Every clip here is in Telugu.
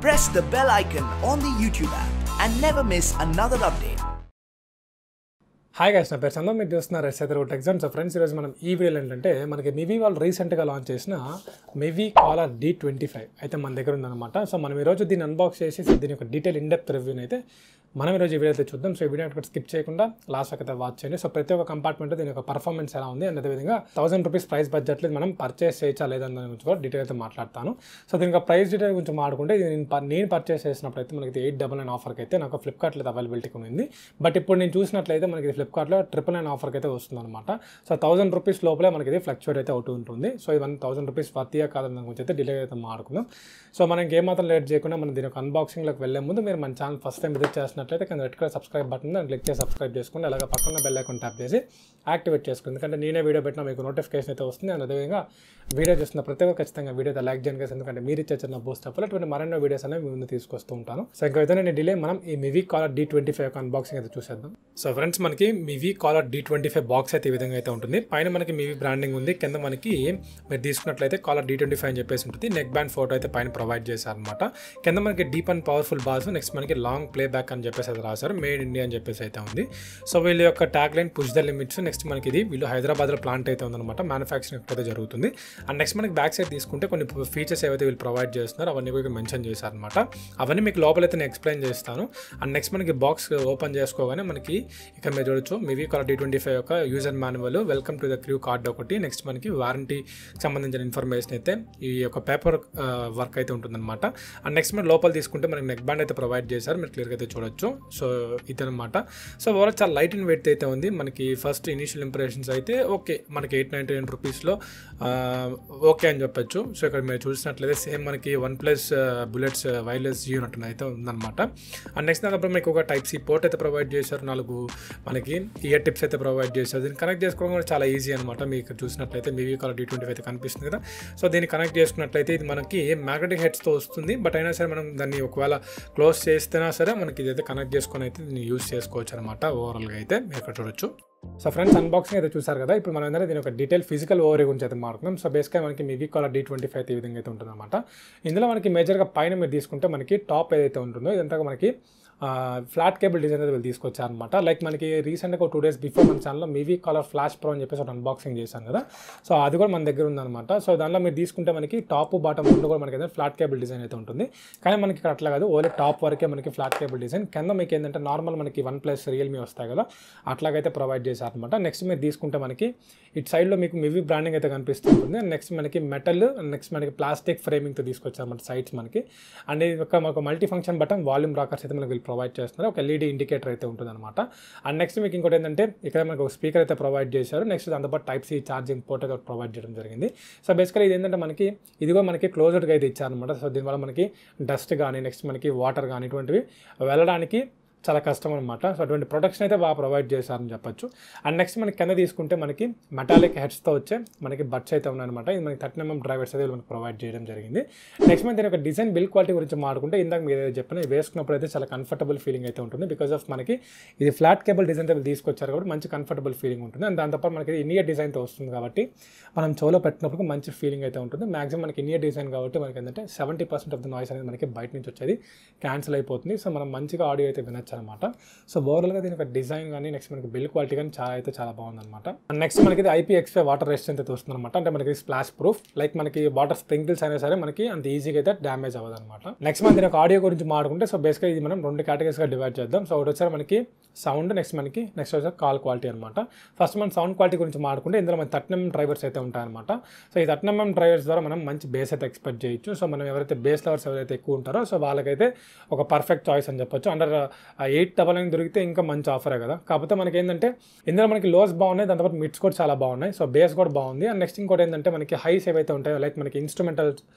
Press the bell icon on the YouTube app and never miss another update. Hi guys, నా పేరు చంద్ర. మీరు చూస్తున్నారు సatelugutechzone. సో ఫ్రెండ్స్, ఈరోజు మనం ఈ వీడియోలో ఏంటంటే మనకి మివి వాళ్ళు రీసెంట్గా లాంచ్ చేసిన మివి కాలర్ D25 అయితే మన దగ్గర ఉందన్నమాట. సో మనం ఈరోజు దీన్ని అన్బాక్స్ చేసి దీని యొక్క డీటెయిల్ ఇన్డెప్త్ రివ్యూని అయితే మనం ఈరోజు ఈ వీడియో అయితే చూద్దాం. సో ఈ వీడియో అక్కడ స్కిప్ చేయకుండా లాస్ట్ వరకు అయితే వాచ్ చేయండి. సో ప్రతి ఒక్క కంపార్ట్మెంట్ దీని యొక్క పర్ఫార్మెన్స్ ఎలా ఉంది అండ్ అదేవిధంగా ₹1000 ప్రైస్ బడ్జెట్లో మనం పర్చేస్ చేయొచ్చా లేదని దాని గురించి కూడా డీటెయిల్ అయితే మాట్లాడతాను. సో దీని యొక్క ప్రైస్ డీటెయిల్ గురించి మాట్లాడుకుంటే నేను పర్చేస్ చేసినప్పుడు అయితే మనకి 899 ఆఫర్కి అయితే నాకు ఫ్లిప్కార్ట్లో అవైలబిలిటీ ఉంది. బట్ ఇప్పుడు నేను చూసినట్లయితే మనకి ఫ్లిప్కార్ట్లో 999 ఆఫర్కి అయితే వస్తుంది అనమాట. సో ₹1000 లోపలే మనకి ఇది ఫ్లక్చువేట్ అయితే అవుతూ ఉంటుంది. సో ఇది ₹1000 వర్తీయా కాదని దాని గురించి అయితే డీటెయిల్ అయితే మాట్లాడుకుందాం. సో మనకి ఏమాత్రం లేట్ చేయకుండా మనం దీని యొక్క అన్బాక్సింగ్లోకి వెళ్ళే ముందు మీరు మన ఛానల్ ఫస్ట్ టైం విజిట్ చేసినట్లయితే కింద రెడ్ కలర్ సబ్స్క్రైబ్ బటన్ దాన్ని క్లిక్ చేసి సబ్స్క్రైబ్ చేసుకోండి. అలాగే పక్కన బెల్ ఐకాన్ ట్యాప్ చేసి యాక్టివేట్ చేసుకోండి. ఎందుకంటే నేనే వీడియో పెట్టినా మీకు నోటిఫికేషన్ అయితే వస్తుంది. అండ్ అదేవిధంగా వీడియో చూస్తున్న ప్రతి ఒక్క ఖచ్చితంగా వీడియో అయితే లైక్ చేయండి. ఎందుకంటే మీరు ఇచ్చే చిన్న బూస్ట్ అప్పుడు అటువంటి మరెన్నో వీడియోస్ అనేవి మీ ముందు తీసుకొస్తూ ఉంటాను. సో ఇంకా అయితే నేను డిలే మనం ఈ మివి కాలర్ D25 యొక్క అన్బాక్సింగ్ అయితే చూసేద్దాం. సో ఫ్రెండ్స్, మనకి మివి కాలర్ D25 బాక్స్ అయితే ఈ విధంగా అయితే ఉంటుంది. పైన మనకి మివి బ్రాండింగ్ ఉంది. కింద మనకి మీరు తీసుకున్నట్లయితే కాలర్ D25 అని చెప్పేసి ఉంటుంది. నెక్ బ్యాండ్ ఫోటో అయితే పైన ప్రొవైడ్ చేశారు అనమాట. కింద మనకి deep and powerful boss, next మనకి లాంగ్ ప్లే బ్యాక్ అని చెప్పేసి అయితే రాశారు. మేడ్ ఇండియా అని చెప్పేసి అయితే ఉంది. సో వీళ్ళ యొక్క tag line push the limits. Next మనకి ఇది వీళ్ళు హైదరాబాద్లో ప్లాంట్ అయితే ఉందన్నమాట. మ్యానుఫ్యాక్చరింగ్ అయితే జరుగుతుంది. అండ్ నెక్స్ట్ మనకి బ్యాక్ సైడ్ తీసుకుంటే కొన్ని ఫీచర్స్ ఏవైతే వీళ్ళు ప్రొవైడ్ చేస్తున్నారు అవన్నీ కూడా మెన్షన్ చేశారనమాట. అవన్నీ మీకు లోపలైతే నేను ఎక్స్ప్లెయిన్ చేస్తాను. అండ్ నెక్స్ట్ మనకి బాక్స్ ఓపెన్ చేసుకోగానే మనకి ఇక్కడ మీరు చూడొచ్చు మివి కాలర్ D25 యొక్క user manual, welcome to the crew card ఒకటి, నెక్స్ట్ మనకి వారంటీకి సంబంధించిన ఇన్ఫర్మేషన్ అయితే ఈ యొక్క పేపర్ వర్క్ అయితే ఉంటుందన్నమాట. అండ్ నెక్స్ట్ మీరు లోపల తీసుకుంటే మనకి నెక్ బ్యాండ్ అయితే ప్రొవైడ్ చేశారు. మీరు క్లియర్గా అయితే చూడొచ్చు. సో ఇదనమాట. సో ఓవరాల్ చాలా లైట్ అండ్ వెయిట్ అయితే ఉంది. మనకి ఫస్ట్ ఇనిషియల్ ఇంప్రెషన్స్ అయితే ఓకే, మనకి ₹899 ఓకే అని చెప్పొచ్చు. సో ఇక్కడ మీరు చూసినట్లయితే సేమ్ మనకి OnePlus బుల్లెట్స్ వైర్లెస్ యూనిట్ అయితే ఉందన్నమాట. అండ్ నెక్స్ట్ దాంట్లో మీకు ఒక Type-C పోర్ట్ అయితే ప్రొవైడ్ చేశారు. 4 మనకి ఇయర్ టిప్స్ అయితే ప్రొవైడ్ చేశారు. దీన్ని కనెక్ట్ చేసుకోవడం కూడా చాలా ఈజీ అనమాట. మీకు చూసినట్లయితే మివి కాలర్ D25 అయితే కనిపిస్తుంది కదా. సో దీన్ని కనెక్ట్ చేసుకున్నట్లయితే ఇది మనకి మ్యాగ్నెటిక్ హెడ్స్తో వస్తుంది. బట్ అయినా సరే మనం దాన్ని ఒకవేళ క్లోజ్ చేస్తేనా సరే మనకి ఇదైతే కనెక్ట్ చేసుకొని అయితే దీన్ని యూజ్ చేసుకోవచ్చు అనమాట. ఓవరాల్గా అయితే మీరు ఇక్కడ చూడొచ్చు. సో ఫ్రెండ్స్, అన్బాక్సింగ్ అయితే చూసారు కదా. ఇప్పుడు మనం ఏంటంటే దీని ఒక డీటెయిల్ ఫిజికల్ ఓవర్ గురించి అయితే మాట్లాడుతున్నాం. సో బేసిక్గా మనకి మివి కాలర్ D25 అయితే ఈ విధంగా అయితే ఉంటుంది అనమాట. ఇందులో మనకి మేజర్గా పైన మీరు తీసుకుంటే మనకి టాప్ ఏదైతే ఉంటుందో ఇదంతా మనకి ఫ్లాట్ కేబుల్ డిజైన్ అయితే వీళ్ళు తీసుకొచ్చారనమాట. లైక్ మనకి రీసెంట్గా 2 days బిఫోర్ మన ఛానల్లో మివి కాలర్ ఫ్లాష్ ప్రో అని చెప్పేసి ఒక అన్బాక్సింగ్ చేశాను కదా. సో అది కూడా మన దగ్గర ఉందన్నమాట. సో దానిలో మీరు తీసుకుంటే మనకి టాప్ బాటమ్ రెండు కూడా మనకి ఏదైనా ఫ్లాట్ కేబుల్ డిజైన్ అయితే ఉంటుంది. కానీ మనకి ఇక్కడ అట్లా కాదు, ఓన్లీ టాప్ వరకే మనకి ఫ్లాట్ కేబుల్ డిజైన్. కింద మీకు ఏంటంటే నార్మల్ మనకి OnePlus రియల్మీ వస్తాయి కదా, అట్లాగైతే ప్రొవైడ్ చేశారనమాట. నెక్స్ట్ మీరు తీసుకుంటే మనకి ఇటు సైడ్లో మీకు మివి బ్రాండింగ్ అయితే కనిపిస్తుంది. నెక్స్ట్ మనకి మెటల్, నెక్స్ట్ మనకి ప్లాస్టిక్ ఫ్రేమింగ్తో తీసుకొచ్చారన్నమాట సైడ్స్ మనకి. అండ్ ఇది ఒక మనకు multi function button, volume rockers అయితే మనకి ప్రొవైడ్ చేస్తున్నారు. ఒక LED ఇండికేటర్ అయితే ఉంటుంది అనమాట. అండ్ నెక్స్ట్ మీకు ఇంకోటి ఏంటంటే ఇక్కడ మనకు ఒక స్పీకర్ అయితే ప్రొవైడ్ చేశారు. నెక్స్ట్ దాంతోపాటు Type-C ఛార్జింగ్ పోర్ట్ అయితే ప్రొవైడ్ చేయడం జరిగింది. సో బేసికలీ ఇది ఏంటంటే మనకి ఇదిగో మనకి క్లోజ్డ్గా అయితే ఇచ్చారనమాట. సో దీనివల్ల మనకి డస్ట్ కానీ నెక్స్ట్ మనకి వాటర్ కానీ ఇటువంటివి వెళ్ళడానికి చాలా కష్టం అనమాట. సో అటువంటి ప్రొటెక్షన్ అయితే బాగా ప్రొవైడ్ చేశారని చెప్పొచ్చు. అండ్ నెక్స్ట్ మనకి కింద తీసుకుంటే మనకి మెటాలిక్ హెడ్స్తో వచ్చే మనకి బడ్స్ అయితే ఉన్నాయన్నమాట. ఇది మనకి 13mm డ్రైవర్స్ అయితే మనకి ప్రొవైడ్ చేయడం జరిగింది. నెక్స్ట్ మనం దీని యొక్క డిజైన్ బిల్డ్ క్వాలిటీ గురించి మాట్లాడుకుంటే ఇందాక మీరు ఏదైతే చెప్పినా వేసుకున్నప్పుడు అయితే చాలా కంఫర్టబుల్ ఫీలింగ్ అయితే ఉంటుంది. బికాస్ ఆఫ్ మనకి ఇది ఫ్లాట్ కేబుల్ డిజైన్ అయితే తీసుకొచ్చారు కాబట్టి మంచి కంఫర్టబుల్ ఫీలింగ్ ఉంటుంది. అండ్ దాంతోపాటు మనకి ఇన్నియర్ డిజైన్తో వస్తుంది కాబట్టి మనం చెవులో పెట్టినప్పుడు మంచి ఫీలింగ్ అయితే ఉంటుంది. మాక్సిమం మనకి ఇన్నియర్ డిజైన్ కాబట్టి మనకి ఏంటంటే 70% ఆఫ్ ద నాయిస్ అనేది మనకి బయట నుంచి వచ్చేది క్యాన్సిల్ అయిపోతుంది. సో మనం మంచిగా ఆడియో అయితే వినొచ్చు అనమాట. సో ఓవరాల్గా దీని ఒక డిజైన్ కానీ నెక్స్ట్ మనకి బిల్డ్ క్వాలిటీ కానీ చాలా బాగుందన్నమాట. అండ్ నెక్స్ట్ మనకి ఇది IPX5 వాటర్ రెసిస్టెంట్ అయితే వస్తుంది అనమాట. అంటే మనకి స్ప్లాష్ ప్రూఫ్, లైక్ మనకి వాటర్ స్ప్రింకిల్స్ అయినా సరే మనకి అంత ఈజీగా అయితే డ్యామేజ్ అవ్వదు అనమాట. నెక్స్ట్ మనం దీని ఒక ఆడియో గురించి మాట్లాడుకుంటే సో బేసిక్గా ఇది మనం 2 కేటగిరీస్గా డివైడ్ చేద్దాం. సో ఒకటి వచ్చారు మనకి సౌండ్, నెక్స్ట్ వచ్చారు కాల్ క్వాలిటీ అనమాట. ఫస్ట్ మనం సౌండ్ క్వాలిటీ గురించి మాట్లాడుకుంటే ఇందులో మనకి 13mm డ్రైవర్స్ అయితే ఉంటాయన్నమాట. సో ఈ 13mm డ్రైవర్స్ ద్వారా మనం మంచి బేస్ అయితే ఎక్స్పెక్ట్ చేయొచ్చు. సో మనం ఎవరైతే బేస్ లవర్స్ ఎవరైతే ఎక్కువ ఉంటారో సో వాళ్ళకైతే ఒక పర్ఫెక్ట్ చాయిస్ అని చెప్పొచ్చు. అండర్ 899 దొరికితే ఇంకా మంచి ఆఫరే కదా. కాకపోతే మనకి ఏంటంటే ఇందులో మనకి లోస్ బాగున్నాయి, దాంతోపాటు మిడ్స్ కూడా చాలా బాగున్నాయి. సో బేస్ కూడా బాగుంది. అండ్ నెక్స్ట్ ఇంకోటి ఏంటంటే మనకి హైస్ ఏవైతే ఉంటాయో లైక్ మనకి ఇన్స్ట్రుమెంటల్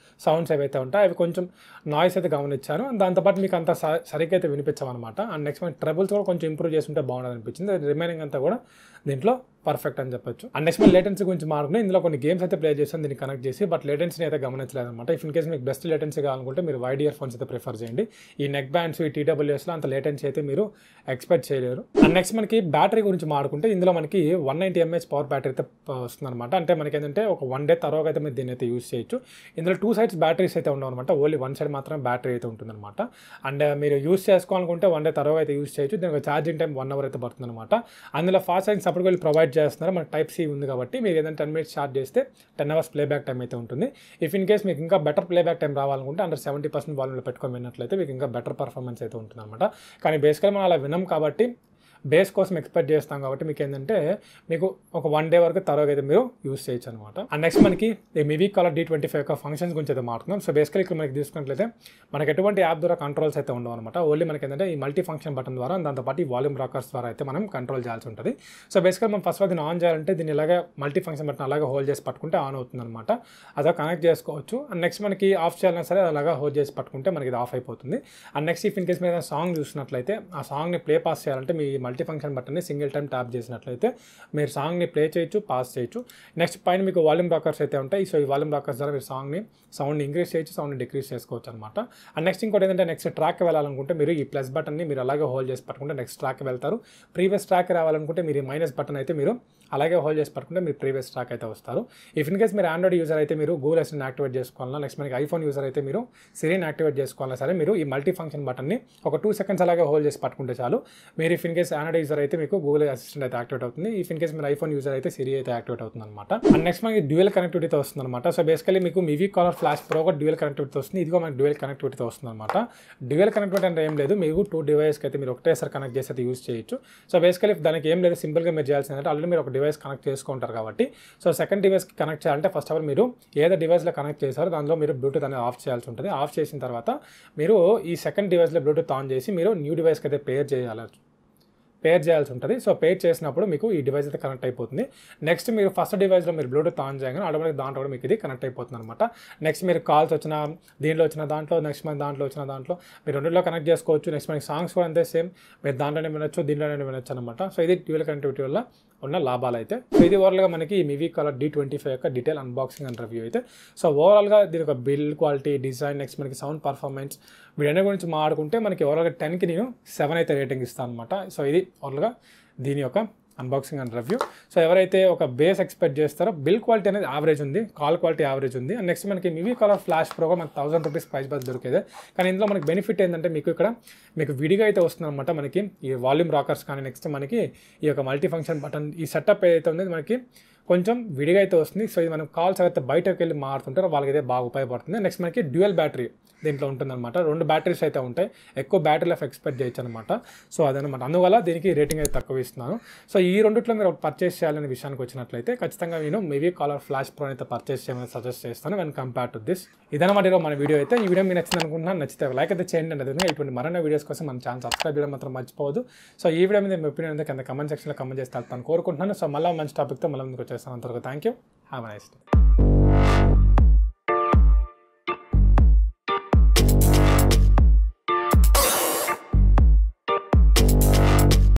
సౌండ్స్ ఏవైతే ఉంటాయో అవి కొంచెం నాయిస్ అయితే గమనించాను. దాంతోపాటు మీకు అంత సరిగ్గా అయితే వినిపించమన్నమాట. అండ్ నెక్స్ట్ మనకి ట్రబుల్స్ కూడా కొంచెం ఇంప్రూవ్ చేసుకుంటే బాగుండదు అనిపించింది. రిమైనింగ్ అంతా కూడా దీంట్లో పర్ఫెక్ట్ అని చెప్పొచ్చు. అండ్ నెక్స్ట్ మనం లేటెన్సీ గురించి మాట్లాడుకుని ఇందులో కొన్ని గేమ్స్ అయితే ప్లే చేసాను దీన్ని కనెక్ట్ చేసి, బట్ లేటెన్సీని అయితే గమనించలేదు అనమాట. ఇఫ్ ఇన్ కేస్ మీకు బెస్ట్ లేటెన్సీ కావాలనుకుంటే మీరు వైడ్ ఇయర్ ఫోన్స్ అయితే ప్రిఫర్ చేయండి. ఈ నెక్ బ్యాండ్స్ ఈ TWSలో అంత లేటెన్సీ అయితే మీరు ఎక్స్పెక్ట్ చేయలేరు. అండ్ నెక్స్ట్ మనకి బ్యాటరీ గురించి మాట్లాడుకుంటే ఇందులో మనకి 190 mAh పవర్ బ్యాటరీ అయితే వస్తుంది అనమాట. అంటే మనకి ఏంటంటే ఒక 1 day తర్వాత అయితే మీరు దీన్ని అయితే యూస్ చేయొచ్చు. ఇందులో 2 sides బ్యాటరీస్ అయితే ఉండవు అనమాట, ఓన్లీ 1 side మాత్రం బ్యాటరీ అయితే ఉంటుందన్నమాట. అండ్ మీరు యూస్ చేసుకోవాలనుకుంటే 1 day తర్వాత అయితే యూస్ చేయొచ్చు. దీనికి ఛార్జింగ్ టైం 1 hour అయితే పడుతుంది అనమాట. అందులో ఫాస్ట్ ఛార్జింగ్ సపోర్ట్ వీళ్ళు ప్రొవైడ్ చేస్తున్నారు. మనకి Type-C ఉంది కాబట్టి మీరు ఏదైనా 10 minutes ఛార్జ్ చేస్తే 10 hours ప్లేబ్యాక్ టైం అయితే ఉంటుంది. ఇఫ్ ఇన్ కేస్ మీకు ఇంకా బెటర్ ప్లేబ్యాక్ టైం రావాలనుకుంటే అండర్ 70% వాల్యూమ్లో పెట్టుకొని విన్నట్లయితే మీకు ఇంకా బెటర్ పర్ఫార్మెన్స్ అయితే ఉంటుంది అనమాట. కానీ బేసికల్గా మనం అలా వినం కాబట్టి బేస్ కోసం ఎక్స్పెక్ట్ చేస్తాం కాబట్టి మీకు ఏంటంటే మీకు ఒక 1 day వరకు తర్వాత అయితే మీరు యూస్ చేయొచ్చు అనమాట. అండ్ నెక్స్ట్ మనకి ఈ Mivi Collar D25 యొక్క ఫంక్షన్స్ గురించి అయితే మాట్లాడుతున్నాం. సో బేసికల్ ఇక్కడ మనకి తీసుకున్నట్లయితే మనకి ఎటువంటి యాప్ ద్వారా కంట్రోల్స్ అయితే ఉండవు అనమాట. ఓన్లీ మనకి ఏంటంటే ఈ మల్టీ ఫంక్షన్ బటన్ ద్వారా దాంతోపాటు ఈ వాల్యూమ్ రాకర్స్ ద్వారా అయితే మనం కంట్రోల్ చేయాల్సి ఉంటుంది. సో బేసికల్ మనం ఫస్ట్ దీన్ని ఆన్ చేయాలంటే దీన్ని ఇలాగే మల్టీ ఫంక్షన్ బటన్ అలాగే హోల్డ్ చేసి పట్టుకుంటే ఆన్ అవుతుంది అనమాట. అదే కనెక్ట్ చేసుకోవచ్చు. అండ్ నెక్స్ట్ మనకి ఆఫ్ చేయాలన్నా సరే అలాగా హోల్డ్ చేసి పట్టుకుంటే మనకి ఇది ఆఫ్ అయిపోతుంది. And next if in case మీరు ఏదైనా సాంగ్ చూసినట్లయితే ఆ సాంగ్ని ప్లే పాస్ చేయాలంటే మీ మల్టీ ఫంక్షన్ బటన్ని సింగిల్ టైం ట్యాప్ చేసినట్లయితే మీరు సాంగ్ని ప్లే చేయొచ్చు, పాస్ చేయొచ్చు. నెక్స్ట్ పైన మీకు వాల్యూమ్ రాకర్స్ అయితే ఉంటాయి. సో ఈ వాల్యూమ్ రాకర్స్ ద్వారా మీరు సౌండ్ని ఇంక్రీజ్ చేయొచ్చు, సౌండ్ని డిక్రీజ్ చేసుకోవచ్చు అనమాట. అండ్ నెక్స్ట్ ఇంకోటి ఏంటంటే నెక్స్ట్ ట్రాక్కి వెళ్ళాలనుకుంటే మీరు ఈ ప్లస్ బటన్ని మీరు అలాగే హోల్డ్ చేసి పట్టుకుంటే నెక్స్ట్ ట్రాక్కి వెళ్తారు. ప్రీవియస్ ట్రాక్ రావాలనుకుంటే మీరు ఈ మైనస్ బటన్ అయితే మీరు అలాగే హోల్డ్ చేసి పట్టుకుంటే మీరు ప్రీవియస్ ట్రాక్ అయితే వస్తారు. ఇఫ్ ఇన్ కేస్ మీరు ఆండ్రాయిడ్ యూజర్ అయితే మీరు గూగుల్ అసిస్టెంట్ యాక్టివేట్ చేసుకోవాలన్నా, నెక్స్ట్ మనకి ఐఫోన్ యూజర్ అయితే మీరు సిరీని యాక్టివేట్ చేసుకోవాలన్నా సరే మీరు ఈ మల్టీ ఫంక్షన్ బటన్ని ఒక 2 seconds అలాగే హోల్డ్ చేసి పట్టుకుంటే చాలు. మీరు if in case Android user అయితే మీకు గూగుల్ అసిస్టెంట్ అయితే యాక్టివేట్ అవుతుంది. ఇఫ్ ఇన్ కేస్ మీరు ఐఫోన్ యూజర్ అయితే సిరి అయితే యాక్టివేట్ అవుతుంది అనమాట. అండ్ నెక్స్ట్ మనకి డ్యూయల్ కనెక్టివిటీతో వస్తుంది అనమాట. సో బేసికలీ మీకు Mivi Collar ఫ్లాష్ ప్రో కూడా డ్యూయల్ కనెక్టివిటీతో వస్తుంది. ఇదిగో మనకి డ్యూయల్ కనెక్టివిటీతో వస్తుంది అనమాట. డ్యూయల్ కనెక్టివిటీ అంటే ఏం లేదు, మీకు 2 devices అయితే మీరు ఒకటేసారి కనెక్ట్ చేసి అయితే యూస్ చేయొచ్చు. సో బేసికలీ దానికి ఏం లేదు, సింపుల్గా మీరు చేయాల్సిందంటే ఆల్రెడీ మీరు ఒక డివైస్ కనెక్ట్ చేసుకుంటారు కాబట్టి సో సెకండ్ డివైస్కి కనెక్ట్ చేయాలంటే ఫస్ట్ ఆఫ్ ఆల్ మీరు ఏదో డివైస్లో కనెక్ట్ చేశారో దానిలో మీరు బ్లూటూత్ అనేది ఆఫ్ చేయాల్సి ఉంటుంది. ఆఫ్ చేసిన తర్వాత మీరు ఈ సెకండ్ డివైస్లో బ్లూటూత్ ఆన్ చేసి మీరు న్యూ డివైస్కి అయితే పేర్ చేయాల్సి ఉంటుంది. సో పేర్ చేసినప్పుడు మీకు ఈ డివైస్ అయితే కనెక్ట్ అయిపోతుంది. నెక్స్ట్ మీరు ఫస్ట్ డివైస్లో మీరు బ్లూటూత్ ఆన్ చేయగానే ఆటోమేటిక్ దాంట్లో కూడా మీకు ఇది కనెక్ట్ అయిపోతుంది అనమాట. నెక్స్ట్ మీరు కాల్స్ వచ్చిన దీంట్లో వచ్చిన దాంట్లో, నెక్స్ట్ మన దాంట్లో వచ్చిన దాంట్లో మీరు రెండులో కనెక్ట్ చేసుకోవచ్చు. నెక్స్ట్ మనకి సాంగ్స్ కూడా అంతే సేమ్, మీరు దాంట్లోనే వినొచ్చు, దీంట్లోనే వినొచ్చు అనమాట. సో ఇది డ్యూయల్ కనెక్టివిటీ వల్ల ఉన్న లాభాలు అయితే. సో ఇది ఓవరాల్గా మనకి ఈ Mivi Collar D25 యొక్క డీటెయిల్ అన్బాక్సింగ్ అండ్ రివ్యూ అయితే. సో ఓవరాల్గా దీని ఒక బిల్డ్ క్వాలిటీ, డిజైన్, నెక్స్ట్ మనకి సౌండ్ పర్ఫార్మెన్స్ వీటన్ని గురించి మాట్లాడుకుంటే మనకి ఓవరాల్గా 10కి నేను 7 అయితే రేటింగ్ ఇస్తాను అనమాట. సో ఇది ఓవరాల్గా దీని యొక్క అన్బాక్సింగ్ అండ్ రివ్యూ. సో ఎవరైతే ఒక బేస్ ఎక్స్పెక్ట్ చేస్తారో బిల్ క్వాలిటీ అనేది యావరేజ్ ఉంది, కాల్ క్వాలిటీ యావరేజ్ ఉంది. అండ్ నెక్స్ట్ మనకి Mivi Collar ఫ్లాష్ ప్రో మనకి 1000 రూపీస్ ప్రైస్ బస్ దొరికేది. కానీ ఇందులో మనకి బెనిఫిట్ ఏంటంటే మీకు విడిగా అయితే వస్తుంది అనమాట. మనకి ఈ వాల్యూమ్ రాకర్స్ కానీ నెక్స్ట్ మనకి ఈ యొక్క మల్టీ ఫంక్షన్ బటన్ ఈ సెటప్ ఏదైతే ఉందో మనకి కొంచెం విడిగా అయితే వస్తుంది. సో ఇది మనం కాల్స్ అయితే బయటకు వెళ్ళి మారుతుంటారో వాళ్ళకైతే బాగా ఉపయోగపడుతుంది. నెక్స్ట్ మనకి డ్యూయల్ బ్యాటరీ దీంట్లో ఉంటుందన్నమాట. 2 బ్యాటరీస్ అయితే ఉంటాయి, ఎక్కువ బ్యాటరీ లైఫ్ ఎక్స్పెక్ట్ చేయొచ్చు అనమాట. సో అదనమాట, అందువల్ల దీనికి రేటింగ్ అయితే తక్కువ ఇస్తున్నాను. సో ఈ రెండిట్లో మీరు పర్చేస్ చేయాలనే విషయానికి వచ్చినట్లయితే ఖచ్చితంగా నేను Mivi Collar ఫ్లాష్ ప్రో అయితే పర్చేస్ చేయమని సజెస్ట్ చేస్తాను వెన్ కంపేర్ టు దిస్. ఇదనమాట మన వీడియో అయితే. ఈ వీడియో మీకు నచ్చింది అనుకుంటున్నాను. నచ్చితే లైక్ అయితే చేయండి. అదేవిధంగా ఇటువంటి మరిన్ని వీడియోస్ కోసం మన ఛానల్ సబ్స్క్రైబ్ చేయడం మాత్రం మర్చిపోవద్దు. సో ఈ వీడియో మీద మీ ఒపీనియన్ అయితే కింద కమెంట్ సెక్షన్లో కమెంట్ చేస్తే కోరుకుంటున్నాను. సో మళ్ళీ మంచి టాపిక్తో మళ్ళీ ముందుకు వచ్చేస్తాను. అంతవరకు thank you, have a nice day.